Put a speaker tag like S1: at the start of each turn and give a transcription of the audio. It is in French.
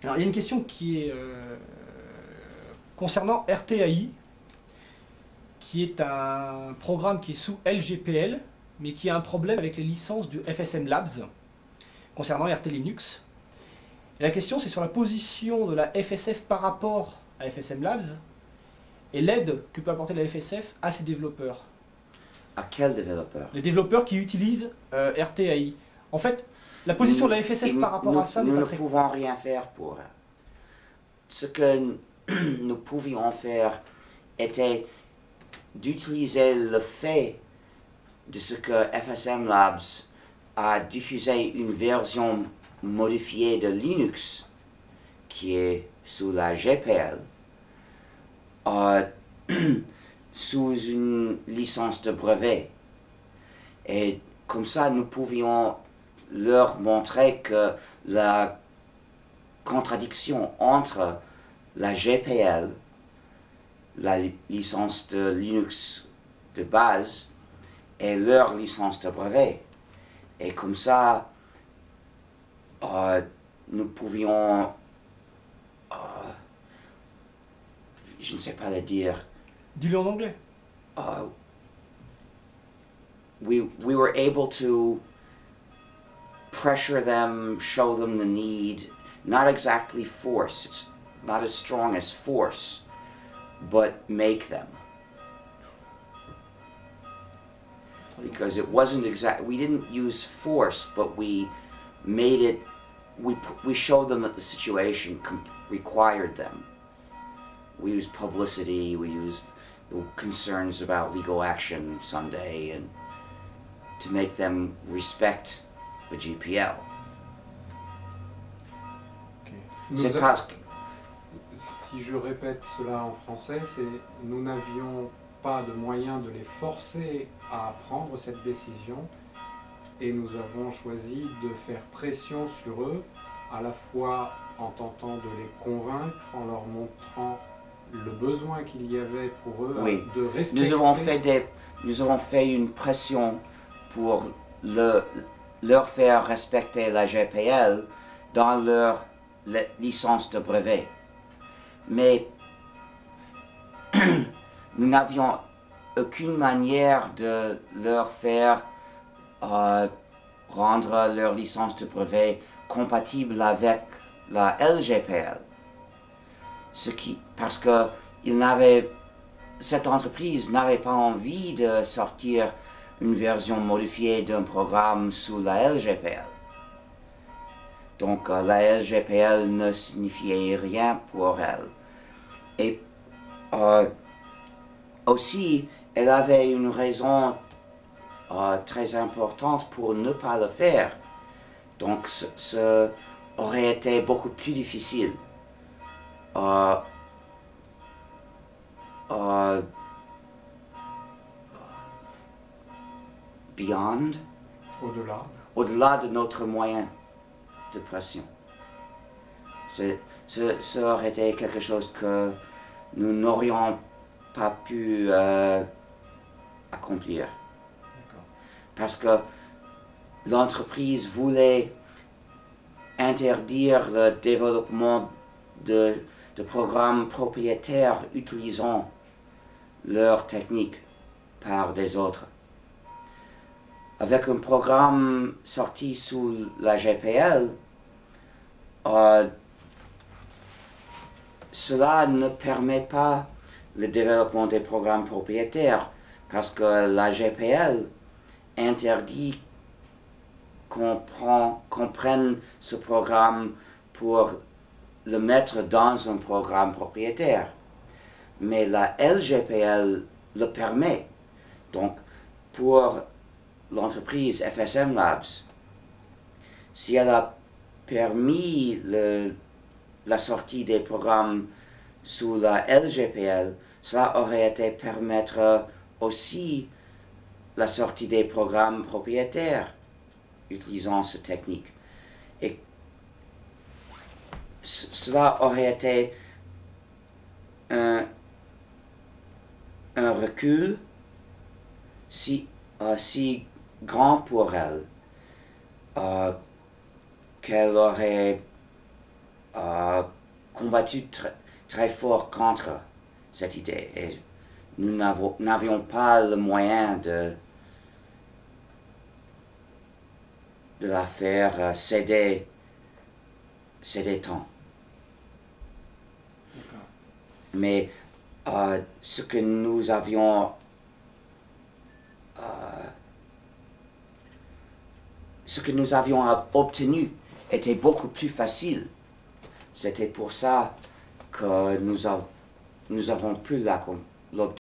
S1: Alors, il y a une question qui est concernant RTAI, qui est un programme qui est sous LGPL, mais qui a un problème avec les licences du FSM Labs concernant RT Linux. Et la question, c'est sur la position de la FSF par rapport à FSM Labs et l'aide que peut apporter la FSF à ses développeurs.
S2: À quel développeur?
S1: Les développeurs qui utilisent RTAI. En fait, la position de la FSF par rapport à ça n'est pas très...
S2: Nous ne pouvons rien faire pour elle. Ce que nous pouvions faire était d'utiliser le fait de ce que FSM Labs a diffusé une version modifiée de Linux qui est sous la GPL, sous une licence de brevet. Et comme ça, nous pouvions leur montrer que la contradiction entre la GPL, la licence de Linux de base, et leur licence de brevet. Et comme ça, nous pouvions, je ne sais pas le dire.
S1: Dis-le en anglais.
S2: We were able to pressure them, show them the need, not exactly force, it's not as strong as force, but make them. Because it wasn't we didn't use force, but we made it, we showed them that the situation required them. We used publicity, we used the concerns about legal action someday, and to make them respect the GPL. C'est parce que...
S3: Si je répète cela en français, c'est nous n'avions pas de moyen de les forcer à prendre cette décision et nous avons choisi de faire pression sur eux, à la fois en tentant de les convaincre, en leur montrant le besoin qu'il y avait pour eux de respecter...
S2: Nous avons fait une pression pour leur faire respecter la GPL dans leur licence de brevet. Mais nous n'avions aucune manière de leur faire rendre leur licence de brevet compatible avec la LGPL. Parce que cette entreprise n'avait pas envie de sortir une version modifiée d'un programme sous la LGPL. Donc la LGPL ne signifiait rien pour elle. Et aussi, elle avait une raison très importante pour ne pas le faire. Donc ce aurait été beaucoup plus difficile. Beyond, au-delà de notre moyen de pression. Ça aurait été quelque chose que nous n'aurions pas pu accomplir. Parce que l'entreprise voulait interdire le développement de programmes propriétaires utilisant leur technique par des autres. Avec un programme sorti sous la GPL, cela ne permet pas le développement des programmes propriétaires parce que la GPL interdit qu'on prenne ce programme pour le mettre dans un programme propriétaire. Mais la LGPL le permet. Donc, pour l'entreprise FSM Labs, si elle a permis la sortie des programmes sous la LGPL, ça aurait été permettre aussi la sortie des programmes propriétaires utilisant cette technique. Et cela aurait été un recul si grand pour elle qu'elle aurait combattu très fort contre cette idée. Et nous n'avions pas le moyen de la faire céder tant. Mais ce que nous avions obtenu était beaucoup plus facile. C'était pour ça que nous avons pu l'obtenir.